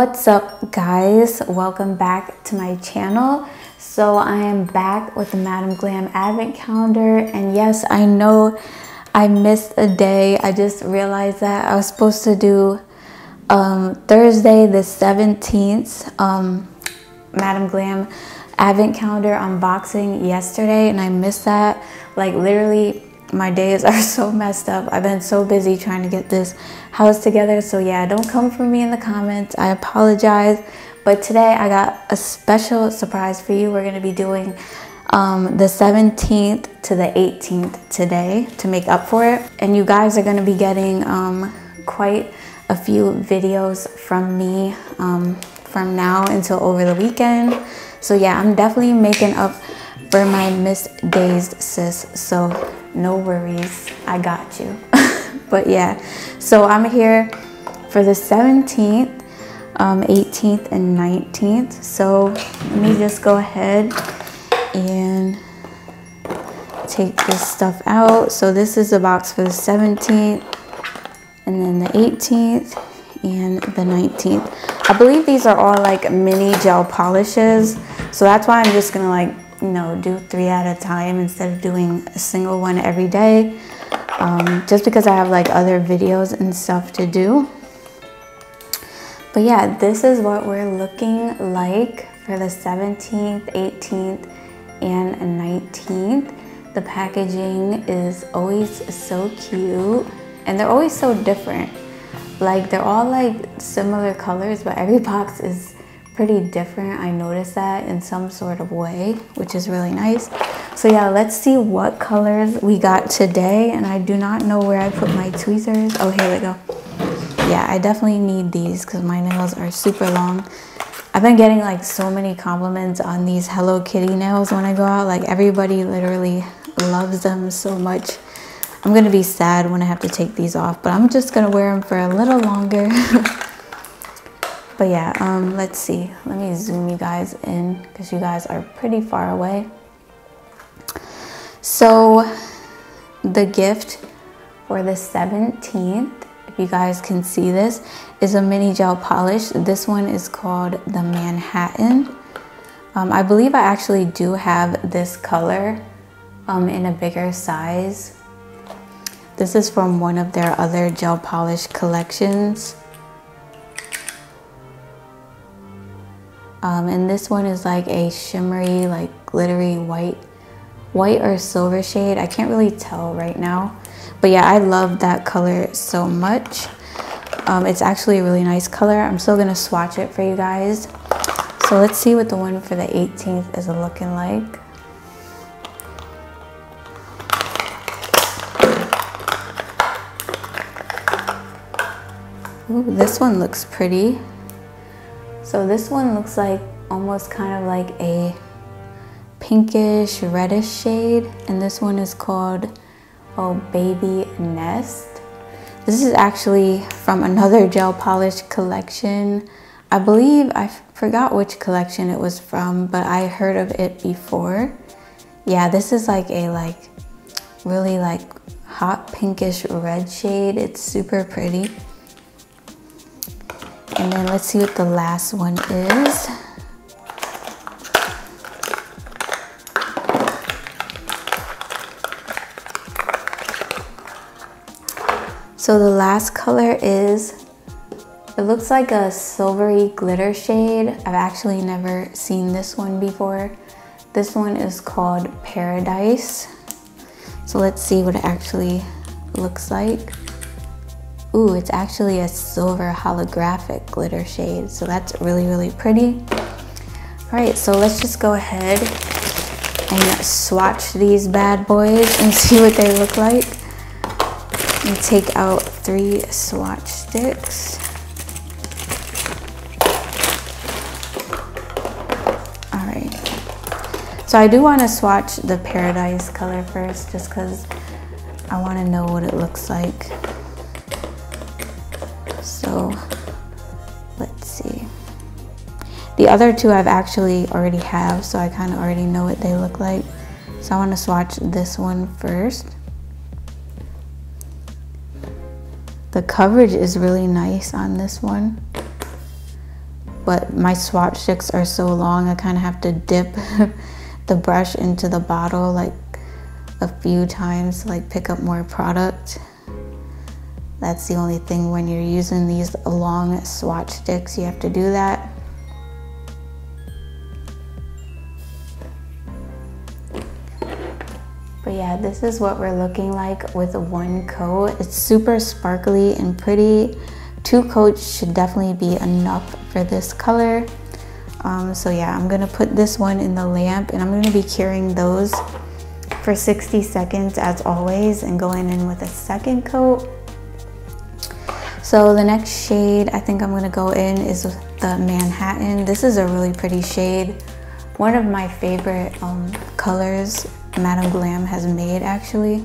What's up, guys? Welcome back to my channel. So I am back with the Madam Glam advent calendar, and yes, I know I missed a day. I just realized that I was supposed to do Thursday the 17th Madam Glam advent calendar unboxing yesterday, and I missed that. Like, literally my days are so messed up. I've been so busy trying to get this house together. So yeah, don't come for me in the comments. I apologize. But today I got a special surprise for you. We're going to be doing the 17th to the 18th today to make up for it. And you guys are going to be getting quite a few videos from me from now until over the weekend. So yeah, I'm definitely making up for my missed days, sis. So no worries, I got you. But yeah, so I'm here for the 17th, 18th, and 19th. So let me just go ahead and take this stuff out. So this is the box for the 17th, and then the 18th, and the 19th. I believe these are all like mini gel polishes. So that's why I'm just gonna, like, you know, do 3 at a time instead of doing a single one every day, just because I have like other videos and stuff to do. But yeah, this is what we're looking like for the 17th, 18th, and 19th. The packaging is always so cute, and they're always so different. Like, they're all like similar colors, but every box is pretty different. I noticed that in some sort of way, which is really nice. So yeah, let's see what colors we got today. And I do not know where I put my tweezers. Oh, here we go. Yeah, I definitely need these because my nails are super long. I've been getting like so many compliments on these Hello Kitty nails when I go out. Like, everybody literally loves them so much. I'm gonna be sad when I have to take these off, but I'm just gonna wear them for a little longer. But yeah, let's see. Let me zoom you guys in because you guys are pretty far away. So the gift for the 17th, if you guys can see this, is a mini gel polish. This one is called the Manhattan. I believe I actually do have this color in a bigger size. This is from one of their other gel polish collections. And this one is like a shimmery, like glittery white or silver shade. I can't really tell right now, but yeah, I love that color so much. It's actually a really nice color. I'm still gonna swatch it for you guys. So let's see what the one for the 18th is looking like. Ooh, this one looks pretty. So this one looks like almost kind of like a pinkish reddish shade, and this one is called Baby Nest. This is actually from another gel polish collection. I believe, I forgot which collection it was from, but I heard of it before. Yeah, this is like a really like hot pinkish red shade. It's super pretty. And then let's see what the last one is. So the last color is, it looks like a silvery glitter shade. I've actually never seen this one before. This one is called Paradise. So let's see what it actually looks like. Ooh, it's actually a silver holographic glitter shade. So that's really, really pretty. All right, so let's just go ahead and swatch these bad boys and see what they look like. And take out 3 swatch sticks. All right. So I do want to swatch the Paradise color first, just because I want to know what it looks like. So let's see. The other 2 I've actually already have, so I kind of already know what they look like. So I want to swatch this one first. The coverage is really nice on this one. but my swatch sticks are so long I kind of have to dip the brush into the bottle like a few times to like pick up more product. That's the only thing when you're using these long swatch sticks, you have to do that. But yeah, this is what we're looking like with one coat. It's super sparkly and pretty. 2 coats should definitely be enough for this color. So yeah, I'm gonna put this one in the lamp and I'm gonna be curing those for 60 seconds as always and going in with a second coat. So the next shade I think I'm gonna go in is the Manhattan. This is a really pretty shade. One of my favorite colors Madam Glam has made actually.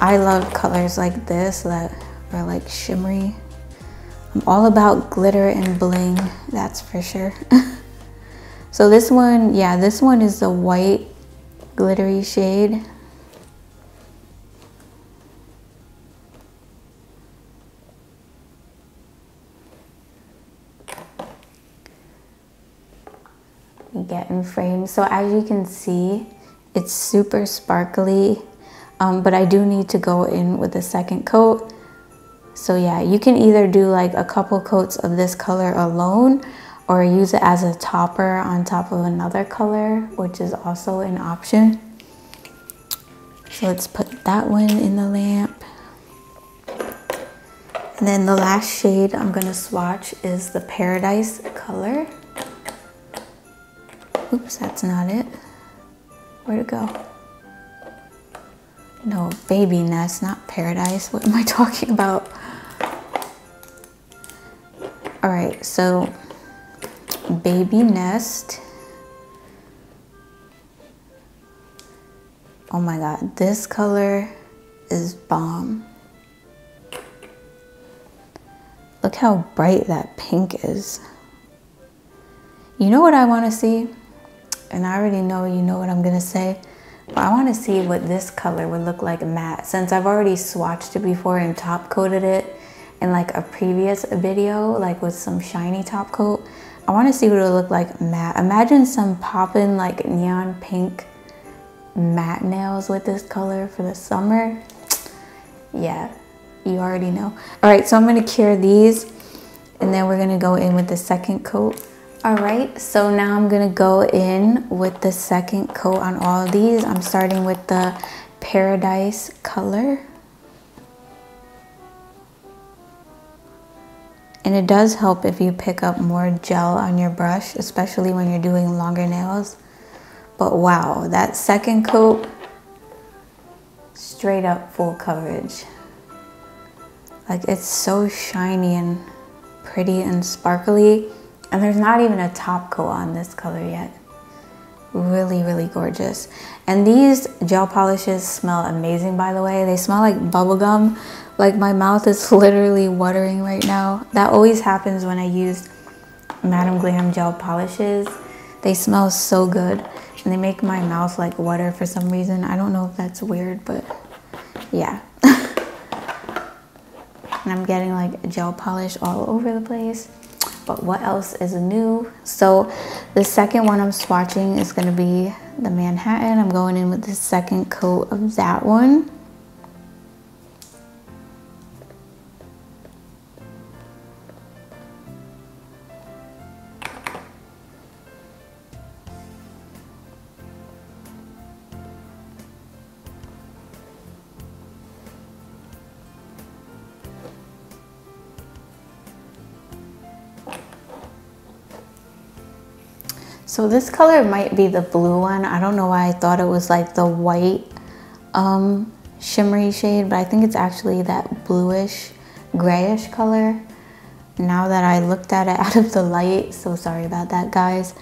I love colors like this that are like shimmery. I'm all about glitter and bling, that's for sure. So this one, yeah, this one is the white glittery shade. Get in frame. So as you can see, it's super sparkly, but I do need to go in with a second coat. So yeah, you can either do like a couple coats of this color alone or use it as a topper on top of another color, which is also an option. So let's put that one in the lamp. And then the last shade I'm gonna swatch is the Paradise color. Oops, that's not it. Where'd it go? No, Baby Nest, not Paradise. What am I talking about? All right, so Baby Nest. Oh my God, this color is bomb. Look how bright that pink is. You know what I want to see? And I already know you know what I'm gonna say, but I want to see what this color would look like matte. Since I've already swatched it before and top coated it in like a previous video, like with some shiny top coat, I want to see what it would look like matte. Imagine some poppin' like neon pink matte nails with this color for the summer. Yeah, you already know. All right, so I'm gonna cure these and then we're gonna go in with the second coat. All right, so now I'm gonna go in with the second coat on all of these. I'm starting with the Paradise color. And it does help if you pick up more gel on your brush, especially when you're doing longer nails. But wow, that second coat, straight up full coverage. Like it's so shiny and pretty and sparkly. And there's not even a top coat on this color yet. Really, really gorgeous. And these gel polishes smell amazing, by the way. They smell like bubblegum. Like my mouth is literally watering right now. That always happens when I use Madam Glam gel polishes. They smell so good. And they make my mouth like water for some reason. I don't know if that's weird, but yeah. And I'm getting like gel polish all over the place. But what else is new? So the second one I'm swatching is gonna be the Manhattan. I'm going in with the second coat of that one. So this color might be the blue one. I don't know why I thought it was like the white shimmery shade, but I think it's actually that bluish, grayish color. Now that I looked at it out of the light, so sorry about that, guys.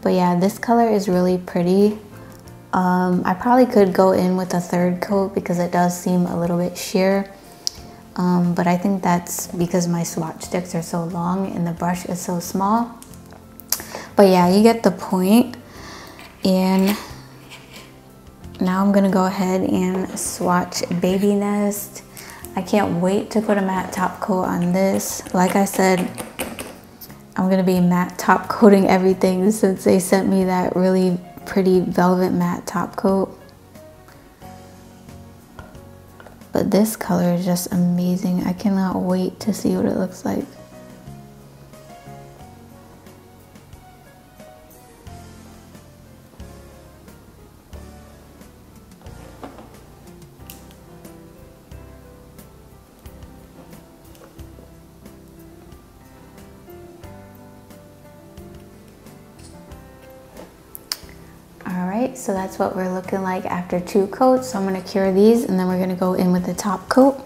But yeah, this color is really pretty. I probably could go in with a third coat because it does seem a little bit sheer. But I think that's because my swatch sticks are so long and the brush is so small. But yeah, you get the point. And now I'm gonna go ahead and swatch Baby Nest. I can't wait to put a matte top coat on this. Like I said, I'm gonna be matte top coating everything since they sent me that really pretty velvet matte top coat. But this color is just amazing. I cannot wait to see what it looks like. Alright, so that's what we're looking like after 2 coats. So I'm going to cure these and then we're going to go in with the top coat.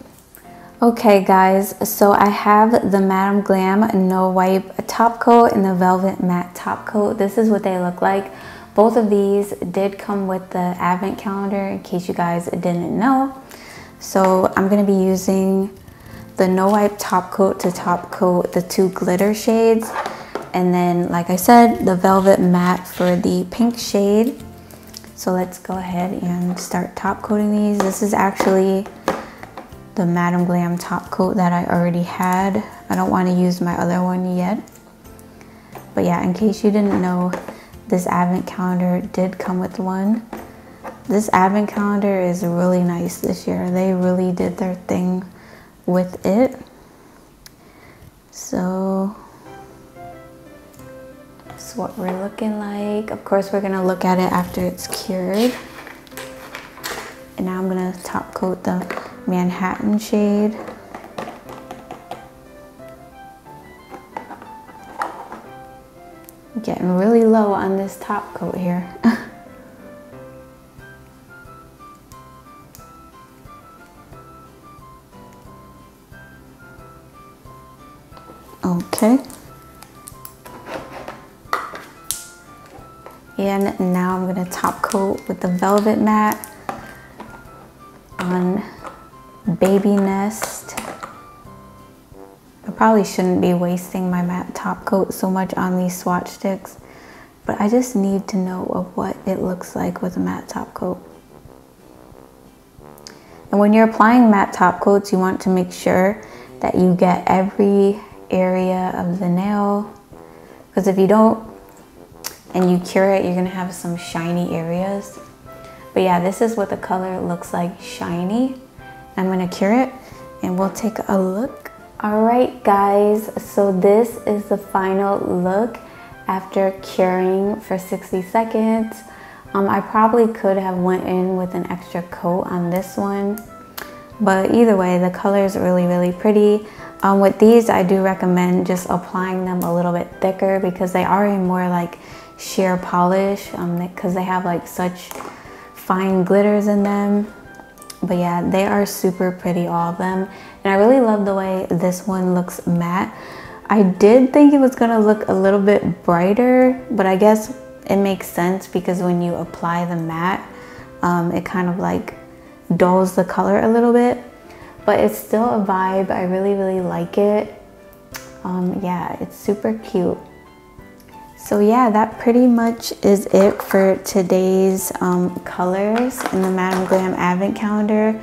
Okay guys, so I have the Madam Glam No Wipe top coat and the Velvet Matte top coat. This is what they look like. Both of these did come with the advent calendar in case you guys didn't know. So I'm going to be using the No Wipe top coat to top coat the 2 glitter shades. And then, like I said, the Velvet Matte for the pink shade. So let's go ahead and start top coating these. This is actually the Madam Glam top coat that I already had. I don't want to use my other one yet. But yeah, in case you didn't know, this advent calendar did come with one. This advent calendar is really nice this year. They really did their thing with it. So that's what we're looking like. Of course, we're gonna look at it after it's cured. And now I'm gonna top coat the Manhattan shade. Getting really low on this top coat here. Okay. And now I'm gonna top coat with the Velvet Matte on Baby Nest. I probably shouldn't be wasting my matte top coat so much on these swatch sticks, but I just need to know of what it looks like with a matte top coat. And when you're applying matte top coats, you want to make sure that you get every area of the nail, because if you don't and you cure it, you're gonna have some shiny areas. But yeah, this is what the color looks like, shiny. I'm gonna cure it and we'll take a look. All right guys, so this is the final look after curing for 60 seconds. I probably could have went in with an extra coat on this one, but either way, the color is really, really pretty. With these, I do recommend just applying them a little bit thicker because they are a more like sheer polish, because they have like such fine glitters in them. But yeah, they are super pretty, all of them. And I really love the way this one looks matte. I did think it was gonna look a little bit brighter, but I guess it makes sense because when you apply the matte, it kind of like dulls the color a little bit. But it's still a vibe. I really, really like it. Yeah, it's super cute. So yeah, that pretty much is it for today's colors in the Madam Glam Advent Calendar.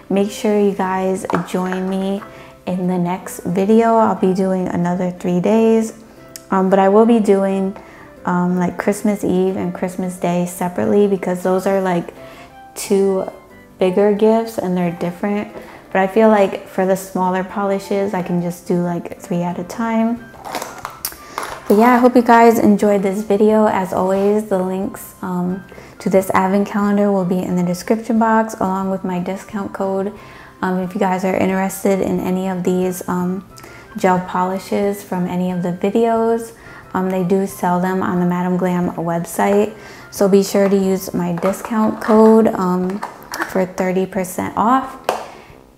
Make sure you guys join me in the next video. I'll be doing another 3 days, but I will be doing like Christmas Eve and Christmas Day separately because those are like 2 bigger gifts and they're different. But I feel like for the smaller polishes, I can just do like 3 at a time. But yeah, I hope you guys enjoyed this video. As always, the links to this advent calendar will be in the description box along with my discount code. If you guys are interested in any of these gel polishes from any of the videos, they do sell them on the Madam Glam website. So be sure to use my discount code for 30% off.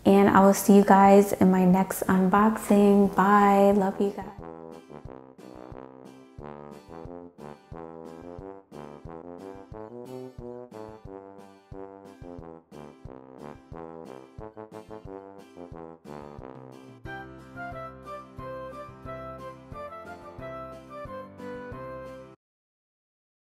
And I will see you guys in my next unboxing. Bye. Love you guys.